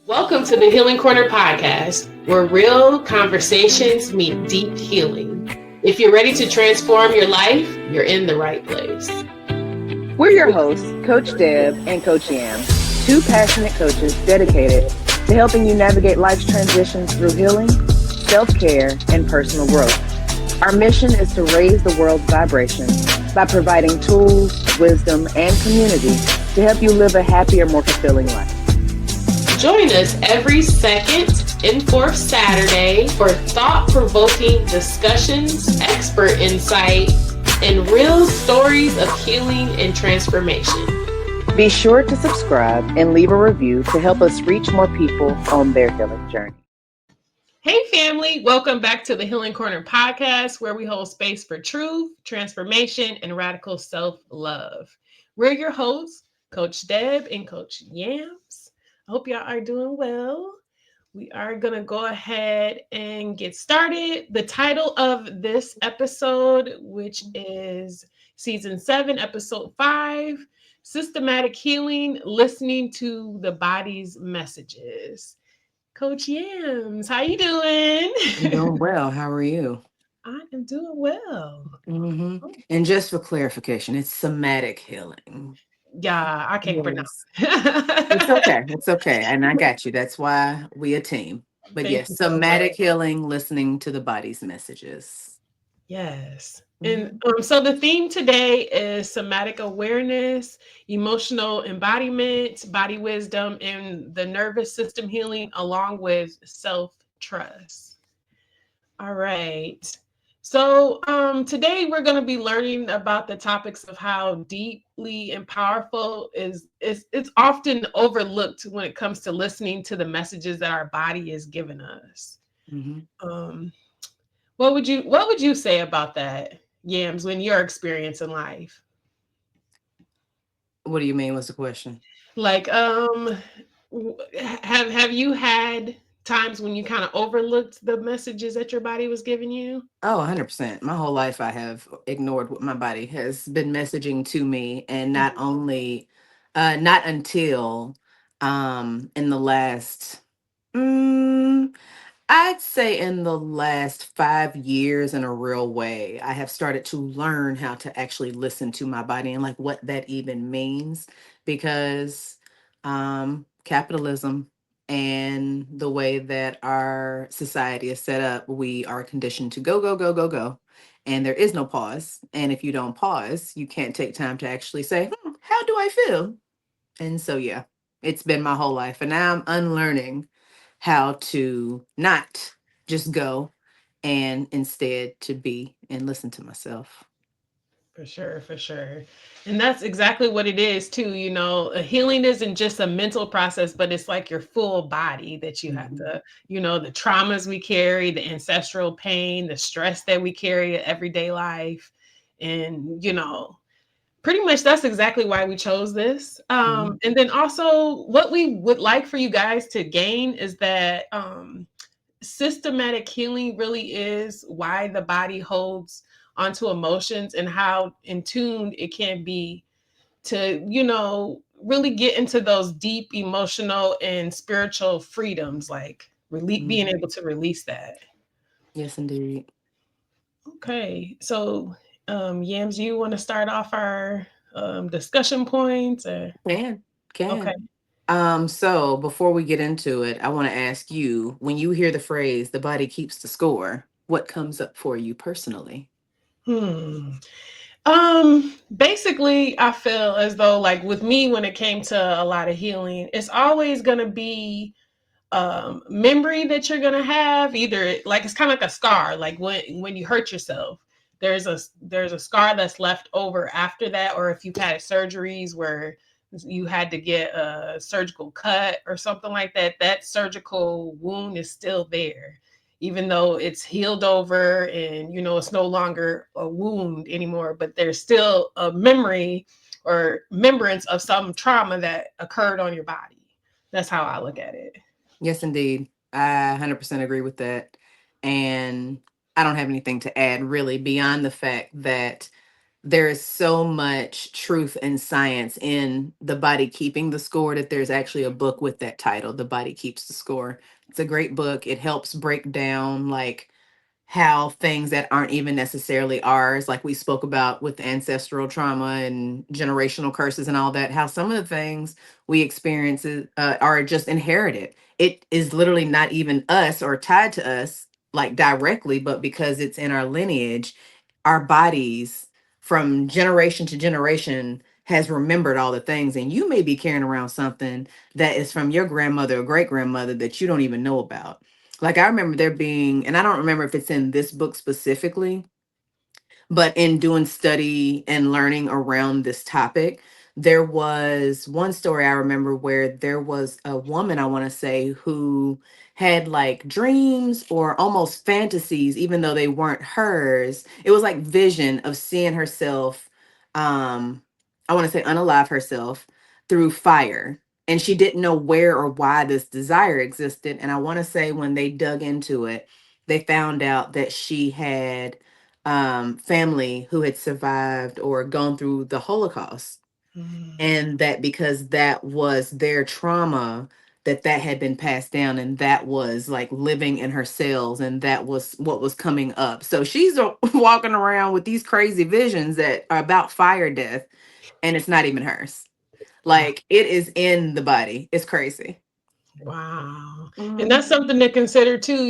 Welcome to the Healing Corner podcast, where real conversations meet deep healing. If you're ready to transform your life, you're in the right place. We're your hosts, Coach Deb and Coach Yamz, two passionate coaches dedicated to helping you navigate life's transitions through healing, self-care, and personal growth. Our mission is to raise the world's vibration by providing tools, wisdom, and community to help you live a happier, more fulfilling life. Join us every second and fourth Saturday for thought-provoking discussions, expert insight, and real stories of healing and transformation. Be sure to subscribe and leave a review to help us reach more people on their healing journey. Hey family, welcome back to the Healing Corner podcast, where we hold space for truth, transformation, and radical self-love. We're your hosts, Coach Deb and Coach Yamz. I hope y'all are doing well. We are going to go ahead and get started. The title of this episode, which is Season 7, Episode 5, Systematic Healing, Listening to the Body's Messages. Coach Yams, how you doing? I'm doing well. How are you? I am doing well. And just for clarification, it's somatic healing. Yeah, I can't pronounce. It's okay. It's okay. And I got you. That's why we a team. But Thank yes, you so somatic much. healing, listening to the body's messages. Yes. And so the theme today is somatic awareness, emotional embodiment, body wisdom, and the nervous system healing, along with self-trust. All right. So today we're going to be learning about the topics of how deeply and powerful it's often overlooked when it comes to listening to the messages that our body is giving us. Um, what would you say about that, Yams, when your experience in life? What do you mean? What's the question? Like, have you had times when you kind of overlooked the messages that your body was giving you? Oh, 100%. My whole life I have ignored what my body has been messaging to me. And not only, not until in the last, I'd say in the last 5 years in a real way, I have started to learn how to actually listen to my body and like what that even means because capitalism and the way that our society is set up, we are conditioned to go, go, go, go, go. And there is no pause. And if you don't pause, you can't take time to actually say, how do I feel? And so, yeah, it's been my whole life. And now I'm unlearning how to not just go and instead to be and listen to myself. For sure, for sure. And that's exactly what it is too. A healing isn't just a mental process, but it's like your full body that you have Mhm. to, the traumas we carry, the ancestral pain, the stress that we carry in everyday life. And, pretty much that's exactly why we chose this. Mhm. And then also what we would like for you guys to gain is that systematic healing really is why the body holds onto emotions and how in tune it can be to, really get into those deep emotional and spiritual freedoms, like being Mhm. able to release that. Yes, indeed. Okay, so Yams, you want to start off our discussion points? Can, Okay. can. So before we get into it, I want to ask you, when you hear the phrase the body keeps the score, what comes up for you personally? Hmm. Basically, I feel as though, like with me, when it came to a lot of healing, it's always gonna be memory that you're gonna have. Either like it's kind of like a scar, like when you hurt yourself, there's a scar that's left over after that, or if you've had surgeries where you had to get a surgical cut or something like that, that surgical wound is still there, even though it's healed over and it's no longer a wound anymore, but there's still a memory or remembrance of some trauma that occurred on your body. That's how I look at it. Yes, indeed. I 100% agree with that. And I don't have anything to add really beyond the fact that there is so much truth and science in the body keeping the score that there's actually a book with that title, The Body Keeps the Score. It's a great book. It helps break down like how things that aren't even necessarily ours, like we spoke about with ancestral trauma and generational curses and all that, how some of the things we experience are just inherited. It is literally not even us or tied to us like directly, but because it's in our lineage, our bodies from generation to generation has remembered all the things. And you may be carrying around something that is from your grandmother or great grandmother that you don't even know about. Like I remember there being, and I don't remember if it's in this book specifically, but in doing study and learning around this topic, there was one story I remember where there was a woman, I want to say, who had like dreams or almost fantasies, even though they weren't hers. It was like vision of seeing herself, um, I want to say unalive herself through fire. And she didn't know where or why this desire existed. And I want to say when they dug into it, they found out that she had family who had survived or gone through the Holocaust, Mm. and that because that was their trauma, that had been passed down, and that was like living in her cells, and that was what was coming up. So she's walking around with these crazy visions that are about fire death, and it's not even hers. Wow. Like it is in the body. It's crazy. Wow. And Mhm. that's something to consider too,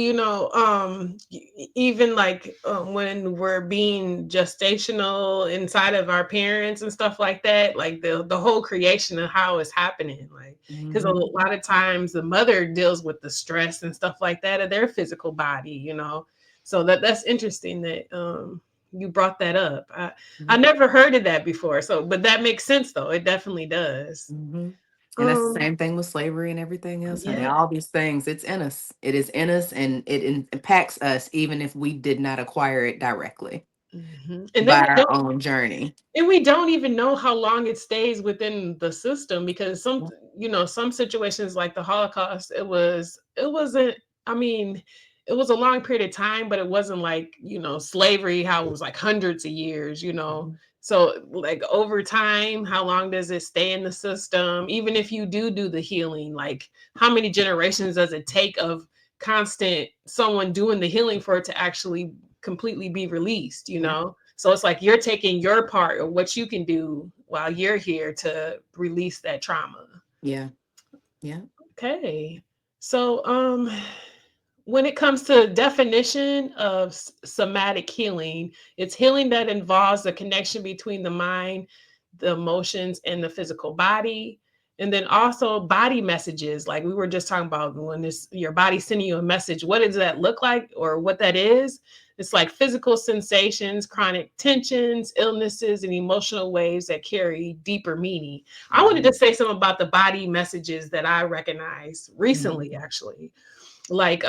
even like when we're being gestational inside of our parents and stuff like that, like the whole creation of how it's happening, like because a Mhm. lot of times the mother deals with the stress and stuff like that of their physical body, So that's interesting that you brought that up. I Mhm. never heard of that before. So but that makes sense though. It definitely does. Mhm. And that's the Um same thing with slavery and everything else, honey. yeah. All these things, it's in us. It is in us, and it impacts us even if we did not acquire it directly Mhm. And then by we our don't own journey. even know how long it stays within the system because Yeah. some situations like the Holocaust, it wasn't, I mean, it was a long period of time, but it wasn't like, slavery, how it was like hundreds of years. Mhm. So like over time, how long does it stay in the system? Even if you do the healing, like how many generations does it take of constant someone doing the healing for it to actually completely be released, you Yeah. know? So it's like you're taking your part of what you can do while you're here to release that trauma. Yeah. Yeah. Okay. So when it comes to definition of somatic healing, it's healing that involves the connection between the mind, the emotions, and the physical body. And then also body messages, like we were just talking about when this your body sending you a message. What does that look like or what that is? It's like physical sensations, chronic tensions, illnesses, and emotional waves that carry deeper meaning. I wanted Mhm. to say something about the body messages that I recognized recently, Mhm. actually, like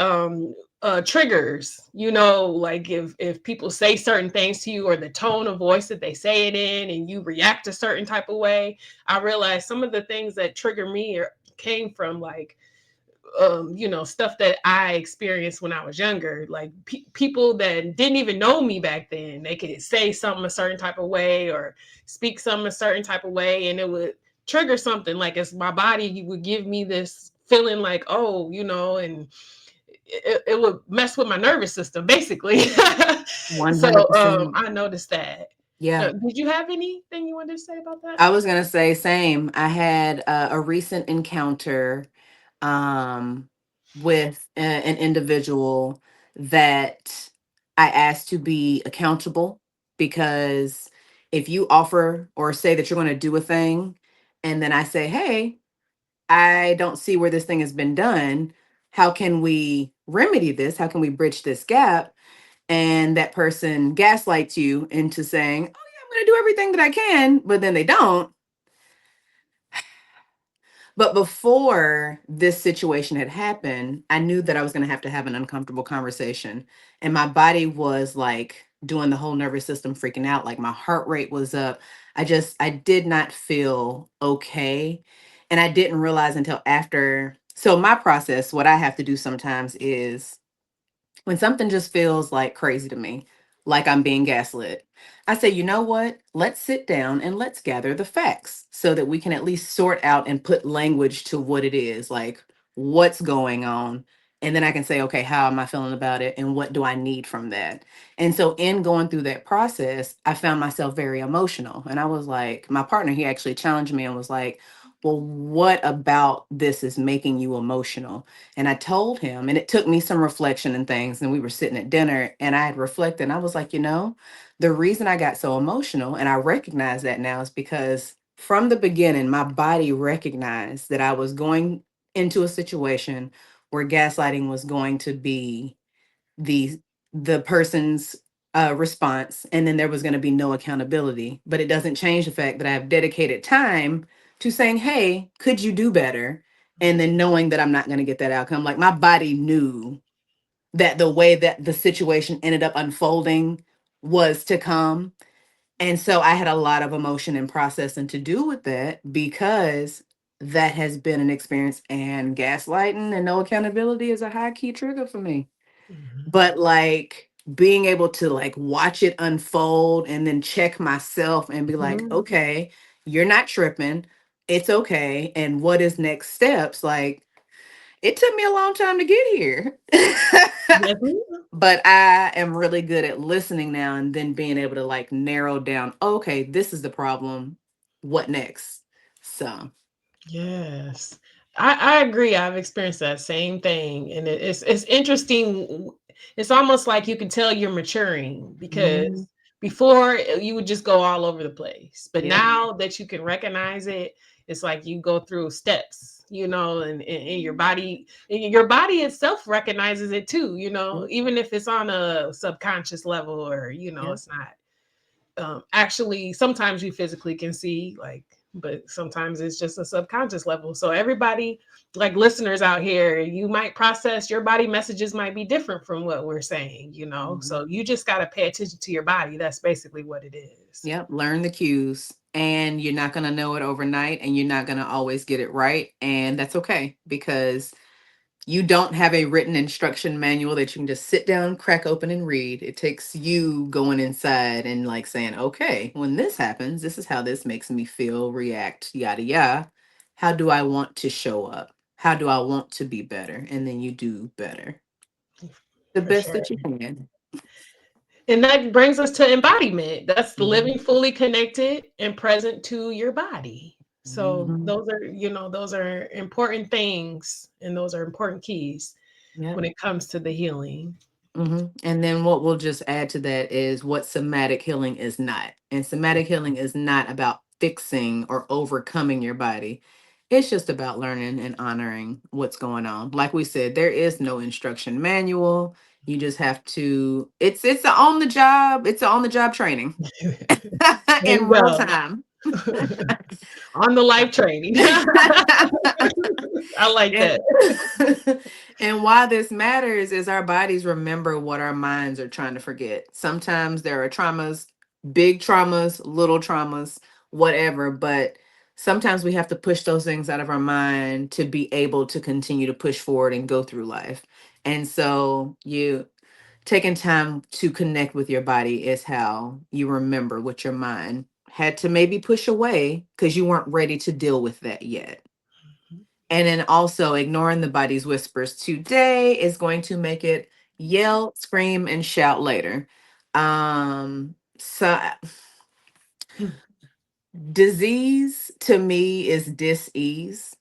triggers, like if people say certain things to you or the tone of voice that they say it in and you react a certain type of way. I realized some of the things that trigger me came from like stuff that I experienced when I was younger, like people that didn't even know me back then. They could say something a certain type of way or speak something a certain type of way, and it would trigger something. Like as my body would give me this feeling like, oh, and it would mess with my nervous system, basically. So 100%. I noticed that. Yeah. Did you have anything you wanted to say about that? I was gonna say same. I had a recent encounter um, with an individual that I asked to be accountable, because if you offer or say that you're going to do a thing, and then I say, "Hey, I don't see where this thing has been done. How can we remedy this? How can we bridge this gap?" And that person gaslights you into saying, "Oh yeah, I'm going to do everything that I can," but then they don't. But before this situation had happened, I knew that I was going to have an uncomfortable conversation. And my body was like doing the whole nervous system freaking out. Like my heart rate was up. I did not feel okay. And I didn't realize until after. So, my process, what I have to do sometimes is when something just feels like crazy to me, like I'm being gaslit. I say, you know what? Let's sit down and let's gather the facts so that we can at least sort out and put language to what it is, like what's going on. And then I can say, okay, how am I feeling about it? And what do I need from that? And so, in going through that process, I found myself very emotional. And I was like, my partner, he actually challenged me and was like, well, what about this is making you emotional? And I told him, and it took me some reflection and things. And we were sitting at dinner and I had reflected. And I was like, the reason I got so emotional, and I recognize that now, is because from the beginning, my body recognized that I was going into a situation where gaslighting was going to be the the person's response, and then there was going to be no accountability. But it doesn't change the fact that I have dedicated time to saying, hey, could you do better? And then knowing that I'm not going to get that outcome. Like, my body knew that the way that the situation ended up unfolding was to come. And so I had a lot of emotion and processing to do with that, because that has been an experience, and gaslighting and no accountability is a high key trigger for me. Mhm. But like, being able to like watch it unfold and then check myself and be like, Mhm. okay, you're not tripping. It's okay. And what is next steps? Like, it took me a long time to get here. Yes, ma'am. But I am really good at listening now and then being able to like narrow down, okay, this is the problem. What next? So, Yes. I agree. I've experienced that same thing. And it's interesting. It's almost like you can tell you're maturing because mhm, before you would just go all over the place. But yep, now that you can recognize it, it's like you go through steps, and your body itself recognizes it too, yep, even if it's on a subconscious level or, yep, it's not actually sometimes you physically can see like, but sometimes it's just a subconscious level. So everybody, like listeners out here, you might process your body messages might be different from what we're saying, mhm, so you just got to pay attention to your body. That's basically what it is. yep. Learn the cues, and you're not going to know it overnight, and you're not going to always get it right. And that's okay, because you don't have a written instruction manual that you can just sit down, crack open, and read. It takes you going inside and like saying, okay, when this happens, this is how this makes me feel, react, yada, yada. How do I want to show up? How do I want to be better? And then you do better, the For best sure. that you can. And that brings us to embodiment. That's Mhm. living fully connected and present to your body. So Mhm. those are important things, and those are important keys Yep. when it comes to the healing. And then what we'll just add to that is what somatic healing is not. And somatic healing is not about fixing or overcoming your body. It's just about learning and honoring what's going on. Like we said, there is no instruction manual. You just have to, it's a on the job, it's a on the job training There in you real go. time. On the life training. I like And that. and why this matters is our bodies remember what our minds are trying to forget. Sometimes there are traumas, big traumas, little traumas, whatever, but sometimes we have to push those things out of our mind to be able to continue to push forward and go through life. And so, you taking time to connect with your body is how you remember what your mind had to maybe push away because you weren't ready to deal with that yet. And then also, ignoring the body's whispers today is going to make it yell, scream, and shout later. So, disease to me is dis-ease.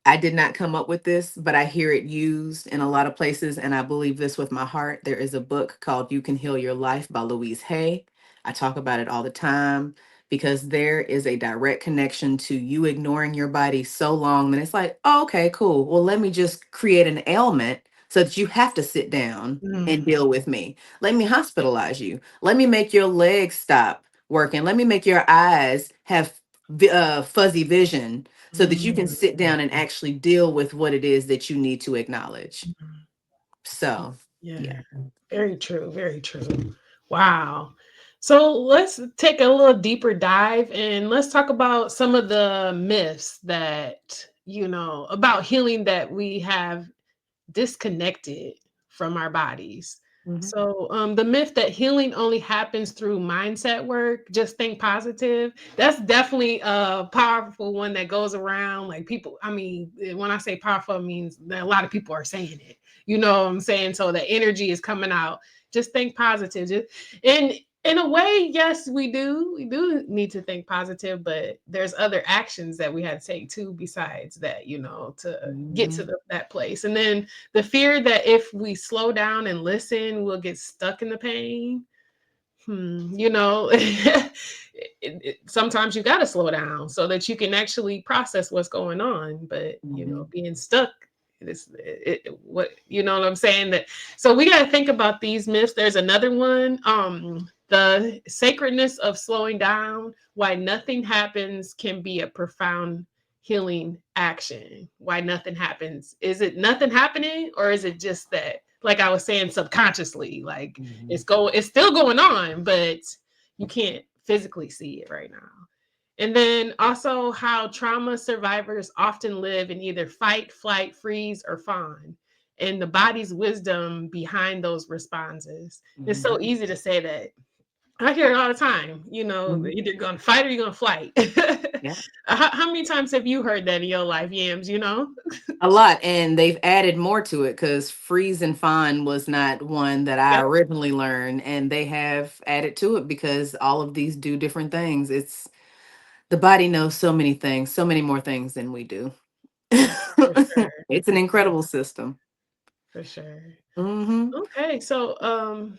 I did not come up with this, but I hear it used in a lot of places, and I believe this with my heart. There is a book called You Can Heal Your Life by Louise Hay. I talk about it all the time because there is a direct connection to you ignoring your body so long that it's like, oh, okay, cool. Well, let me just create an ailment so that you have to sit down and Mm, deal with me. Let me hospitalize you. Let me make your legs stop working. Let me make your eyes have fuzzy vision so that you can mm, sit down and actually deal with what it is that you need to acknowledge. mm. So, yeah. Yeah, very true, very true. Wow. So let's take a little deeper dive and let's talk about some of the myths that, about healing that we have disconnected from our bodies. Mhm. So, the myth that healing only happens through mindset work, just think positive, that's definitely a powerful one that goes around. Like people, I mean, when I say powerful, it means that a lot of people are saying it. You know what I'm saying? So the energy is coming out. Just think positive. Just, and in a way, yes, we do. We do need to think positive, but there's other actions that we have to take too, besides that, to get to Mhm. that place. And then the fear that if we slow down and listen, we'll get stuck in the pain. Sometimes you got to slow down so that you can actually process what's going on. But Mhm. being stuck, what you know what I'm saying? That so we got to think about these myths. There's another one. The sacredness of slowing down. Why nothing happens can be a profound healing action. Why nothing happens? Is it nothing happening, or is it just that? Like I was saying, subconsciously, like Mhm. it's still going on, but you can't physically see it right now. And then also how trauma survivors often live in either fight, flight, freeze, or fawn. And the body's wisdom behind those responses. It's Mhm. so easy to say that. I hear it all the time. Mhm. Either going to fight or you're going to flight. Yeah. How many times have you heard that in your life, Yams? A lot, and they've added more to it because freeze and fawn was not one that I Yep, originally learned, and they have added to it because all of these do different things. It's the body knows so many things, so many more things than we do. for sure. It's an incredible system. For sure. Hmm. Okay, so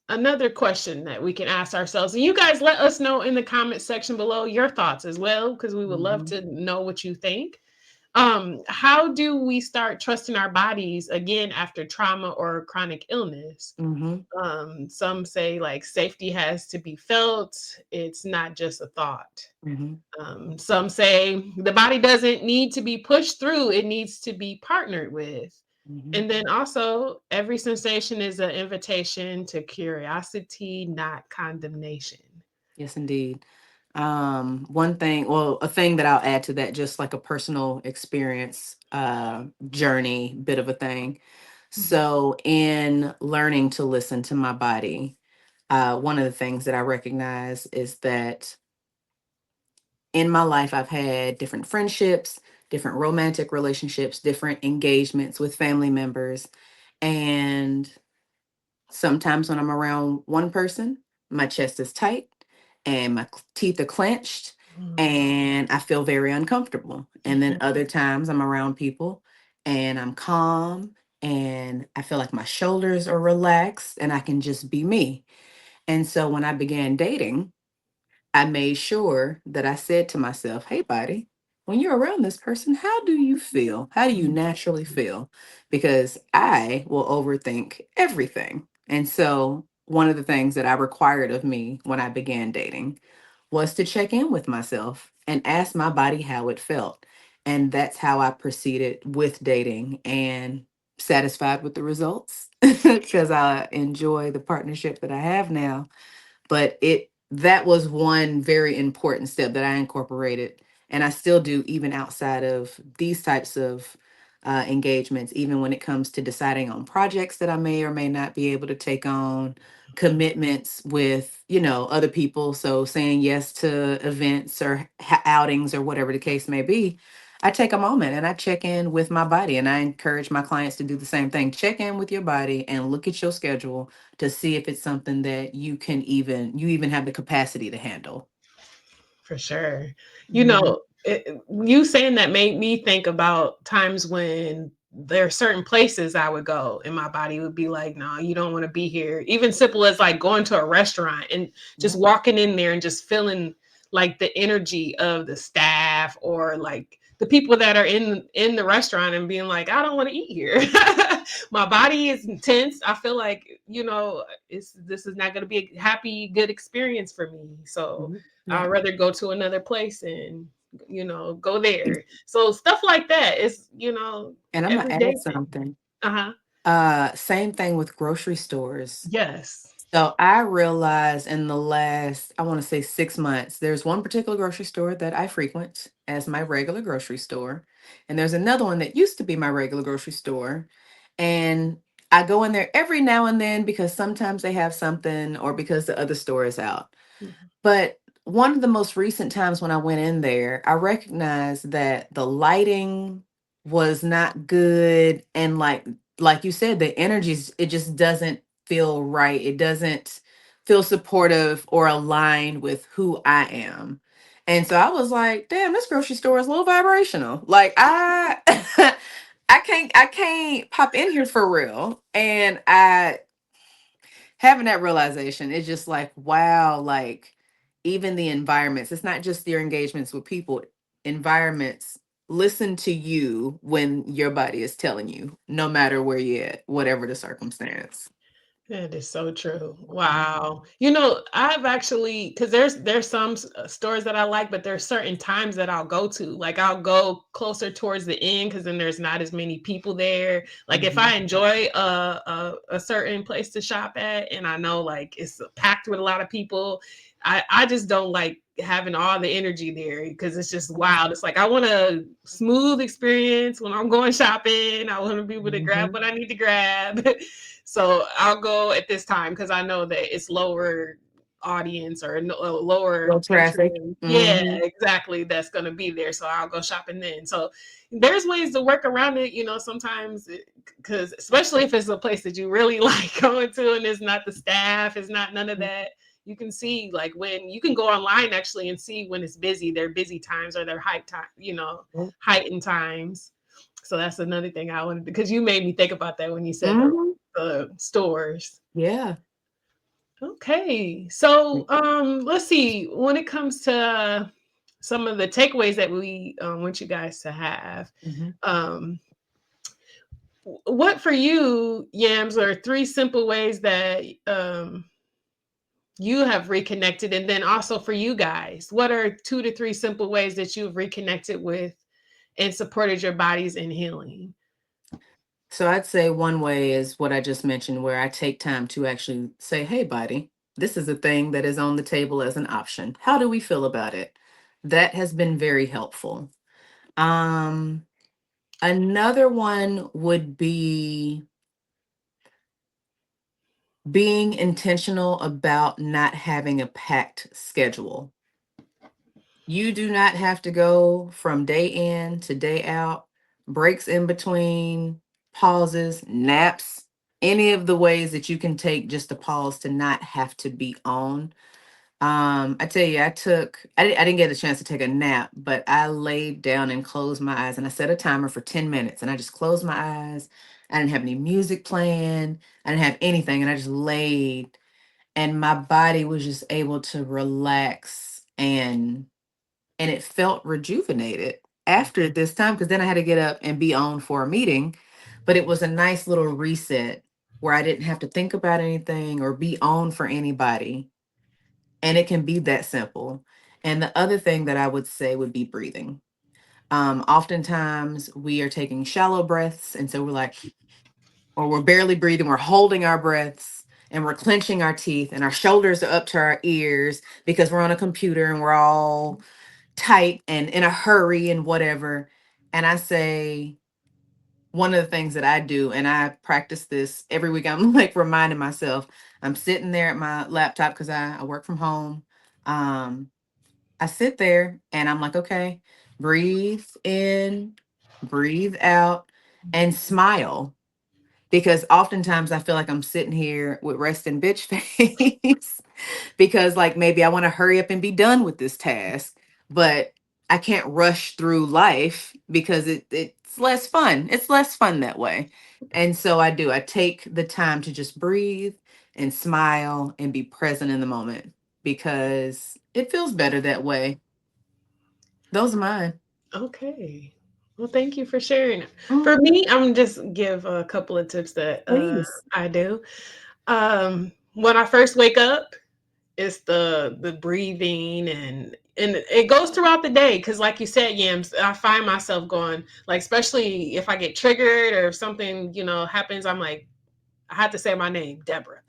another question that we can ask ourselves, and you guys let us know in the comment section below your thoughts as well, because we would love Hmm. to know what you think. How do we start trusting our bodies again after trauma or chronic illness? Hmm. Some say like safety has to be felt, it's not just a thought. Hmm. Some say the body doesn't need to be pushed through, it needs to be partnered with. Hmm. And then also, every sensation is an invitation to curiosity, not condemnation. Yes, indeed. One thing, well, a thing that I'll add to that, just like a personal experience, journey, bit of a thing. Mhm. So, in learning to listen to my body, one of the things that I recognize is that in my life, I've had different friendships, different romantic relationships, different engagements with family members. And sometimes when I'm around one person, my chest is tight and my teeth are clenched Mm, and I feel very uncomfortable. And then mhm. other times I'm around people and I'm calm and I feel like my shoulders are relaxed and I can just be me. And so when I began dating, I made sure that I said to myself, hey, body, when you're around this person, how do you feel? How do you naturally feel? Because I will overthink everything. And so, one of the things that I required of me when I began dating was to check in with myself and ask my body how it felt. And that's how I proceeded with dating and satisfied with the results because I enjoy the partnership that I have now. But it that was one very important step that I incorporated, and I still do even outside of these types of engagements, even when it comes to deciding on projects that I may or may not be able to take on, commitments with other people. So saying yes to events or outings or whatever the case may be. I take a moment and I check in with my body, and I encourage my clients to do the same thing. Check in with your body and look at your schedule to see if it's something that you even have the capacity to handle. For sure. Mhm. You saying that made me think about times when there are certain places I would go and my body would be like, no, you don't want to be here. Even simple as like going to a restaurant and just Yeah. walking in there and just feeling like the energy of the staff or like the people that are in the restaurant and being like, I don't want to eat here. My body is intense. I feel like, this is not going to be a happy, good experience for me. So Mhm. I'd Yeah. rather go to another place and go there. So stuff like that is And I'm gonna everyday add thing. something. Uh-huh. Same thing with grocery stores. Yes. So I realized in the last, I want to say 6 months, there's one particular grocery store that I frequent as my regular grocery store. And there's another one that used to be my regular grocery store. And I go in there every now and then because sometimes they have something or because the other store is out. Mhm. But one of the most recent times when I went in there, I recognized that the lighting was not good, and like you said, the energies, it just doesn't feel right. It doesn't feel supportive or aligned with who I am. And so I was like, damn, this grocery store is a little vibrational. Like I I can't pop in here for real. And I having that realization, it's just like, wow, like even the environments, it's not just your engagements with people, environments listen to you when your body is telling you, no matter where you're at, whatever the circumstance. That is so true. Wow. You know, I've actually because there's some stores that I like, but there's certain times that I'll go to. Like I'll go closer towards the end because then there's not as many people there. Like if Mhm. I enjoy a certain place to shop at, and I know like it's packed with a lot of people, I just don't like having all the energy there because it's just wild. It's like I want a smooth experience when I'm going shopping. I want to be able to grab Mhm. what I need to grab. So I'll go at this time because I know that it's lower audience or lower Low traffic. entry. Yeah, Mhm. exactly. That's going to be there. So I'll go shopping then. So there's ways to work around it, you know, sometimes because especially if it's a place that you really like going to and it's not the staff, it's not none of that. You can see like when you can go online actually and see when it's busy, their busy times or their height time, you know, heightened times. So that's another thing I wanted because you made me think about that when you said Mhm. the stores. Yeah. Okay. So let's see. When it comes to some of the takeaways that we want you guys to have, Mhm. um, what for you, Yams, are three simple ways that you have reconnected? And then also for you guys, what are 2 to 3 simple ways that you've reconnected with and supported your bodies in healing? So I'd say one way is what I just mentioned, where I take time to actually say, hey, buddy, this is a thing that is on the table as an option. How do we feel about it? That has been very helpful. Um, Another one would be being intentional about not having a packed schedule. You do not have to go from day in to day out, breaks in between, pauses, naps, any of the ways that you can take just a pause to not have to be on. I tell you, I didn't get a chance to take a nap, but I laid down and closed my eyes and I set a timer for 10 minutes and I just closed my eyes. I didn't have any music playing. I didn't have anything. And I just laid and my body was just able to relax and it felt rejuvenated after this time because then I had to get up and be on for a meeting. But it was a nice little reset where I didn't have to think about anything or be on for anybody. And it can be that simple. And the other thing that I would say would be breathing. Oftentimes we are taking shallow breaths. And so we're like, or we're barely breathing, we're holding our breaths and we're clenching our teeth and our shoulders are up to our ears because we're on a computer and we're all tight and in a hurry and whatever. And I say, one of the things that I do, and I practice this every week, I'm like reminding myself, I'm sitting there at my laptop because I work from home. Um, I sit there and I'm like, okay, breathe in, breathe out, and smile. Because oftentimes I feel like I'm sitting here with resting bitch face because like maybe I want to hurry up and be done with this task, but I can't rush through life because it's less fun. It's less fun that way. And so I do. I take the time to just breathe and smile and be present in the moment because it feels better that way. Those are mine. Okay. Well, thank you for sharing. For Mhm. me, I'm just give a couple of tips that Please. I do. When I first wake up, it's the breathing and it goes throughout the day because, like you said, Yams, I find myself going like, especially if I get triggered or if something happens, I'm like, I had to say my name, Deborah.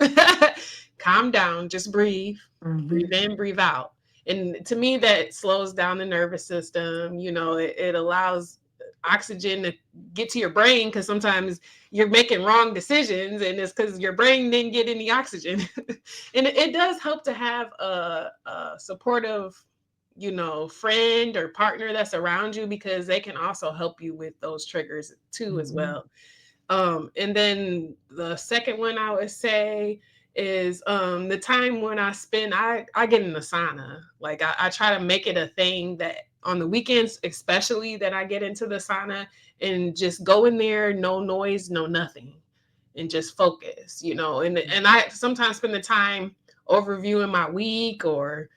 Calm down, just breathe, breathe Hmm. in, breathe out. And to me, that slows down the nervous system. You know, it allows. oxygen to get to your brain, because sometimes you're making wrong decisions and it's because your brain didn't get any oxygen. And it does help to have a supportive, friend or partner that's around you, because they can also help you with those triggers too as Mhm. well. And then the second one I would say is the time when I get in the sauna. Like I try to make it a thing that on the weekends, especially, that I get into the sauna and just go in there, no noise, no nothing, and just focus, and I sometimes spend the time overviewing my week, or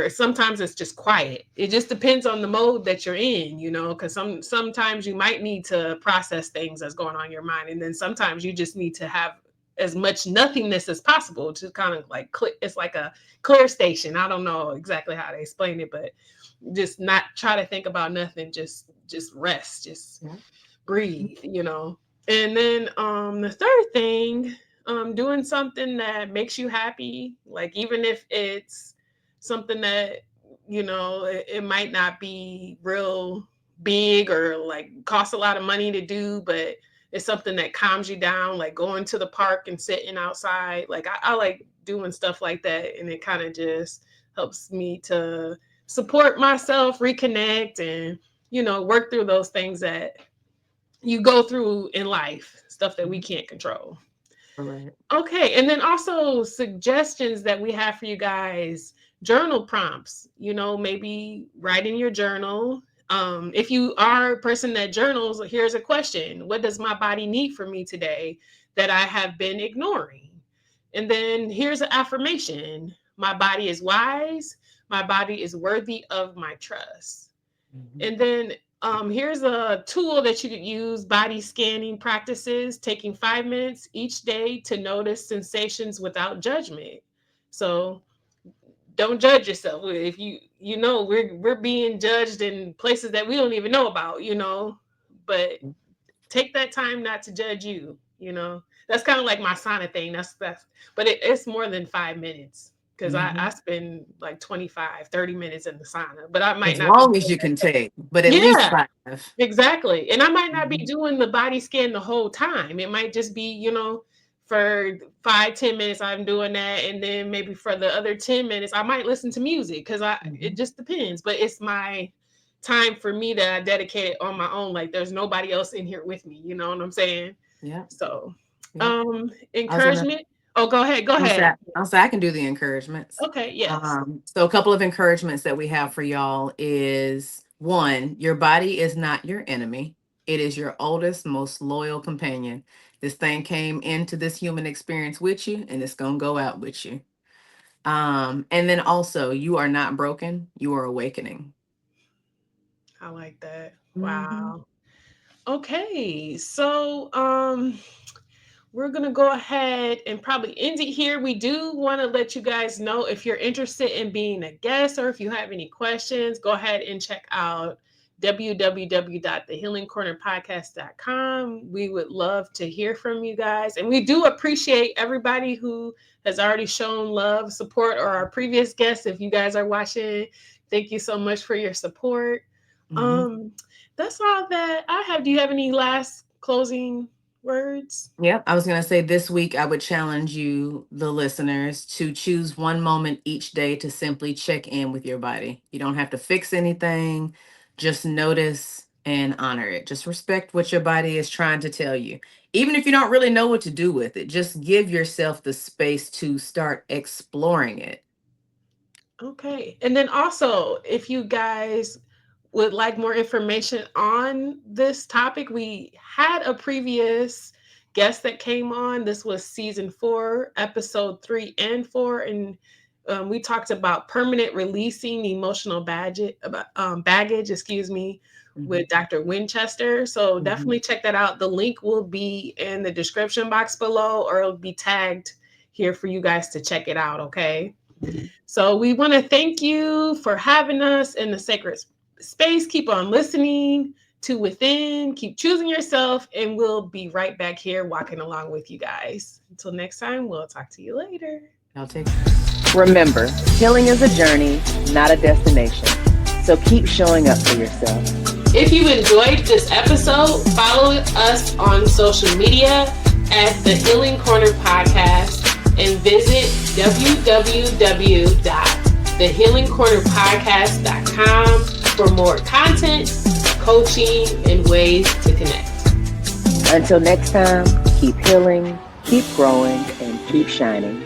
sometimes it's just quiet. It just depends on the mode that you're in, because sometimes you might need to process things that's going on in your mind, and then sometimes you just need to have as much nothingness as possible to kind of like click. It's like a clear station. I don't know exactly how to explain it, but just not try to think about nothing. Just rest. Just Yeah. breathe. And then the third thing, doing something that makes you happy, like even if it's something that it might not be real big or like cost a lot of money to do, but it's something that calms you down, like going to the park and sitting outside. Like I like doing stuff like that, and it kind of just helps me to support myself, reconnect, and work through those things that you go through in life, stuff that we Mhm. can't control. Correct. Okay, and then also suggestions that we have for you guys: journal prompts. Maybe write in your journal. If you are a person that journals, here's a question: what does my body need from me today that I have been ignoring? And then here's an affirmation: my body is wise, my body is worthy of my trust. Mhm. And then here's a tool that you could use: body scanning practices, taking 5 minutes each day to notice sensations without judgment. So don't judge yourself. If we're being judged in places that we don't even know about, but take that time not to judge you. That's kind of like my sauna thing. That's but it's more than 5 minutes, because I Mhm. spend like 25, 30 minutes in the sauna, but I might As not be long as doing you can that. take, but at least Yeah, 5. exactly. And I might not be Mhm. doing the body scan the whole time. It might just be, for 5, 10 minutes I'm doing that. And then maybe for the other 10 minutes, I might listen to music, because it Mhm. just depends. But it's my time for me that I dedicated on my own. Like there's nobody else in here with me. You know what I'm saying? Yeah. So Yeah. I was gonna encouragement. Oh, go ahead. Go I'll say ahead. I'll say I can do the encouragements. Okay, yes. So a couple of encouragements that we have for y'all is: one, your body is not your enemy. It is your oldest, most loyal companion. This thing came into this human experience with you, and it's gonna go out with you. And then also, you are not broken, you are awakening. I like that. Hmm. Wow. Okay. So we're going to go ahead and probably end it here. We do want to let you guys know, if you're interested in being a guest or if you have any questions, go ahead and check out www.thehealingcornerpodcast.com. We would love to hear from you guys. And we do appreciate everybody who has already shown love, support, or our previous guests. If you guys are watching, thank you so much for your support. Hmm. Um, that's all that I have. Do you have any last closing words? Yep. I was going to say, this week, I would challenge you, the listeners, to choose one moment each day to simply check in with your body. You don't have to fix anything, just notice and honor it. Just respect what your body is trying to tell you. Even if you don't really know what to do with it, just give yourself the space to start exploring it. Okay. And then also, if you guys would like more information on this topic, we had a previous guest that came on. This was season 4, episode 3 and 4. And we talked about permanent releasing emotional baggage, excuse me, Mhm. with Dr. Winchester. So Mhm. definitely check that out. The link will be in the description box below, or it'll be tagged here for you guys to check it out. Okay. Mhm. So we want to thank you for having us in the sacred space. Keep on listening to within, keep choosing yourself, and we'll be right back here walking along with you guys. Until next time, we'll talk to you later. I'll take. Remember, healing is a journey, not a destination. So keep showing up for yourself. If you enjoyed this episode, follow us on social media at the Healing Corner Podcast and visit www.thehealingcornerpodcast.com for more content, coaching, and ways to connect. Until next time, keep healing, keep growing, and keep shining.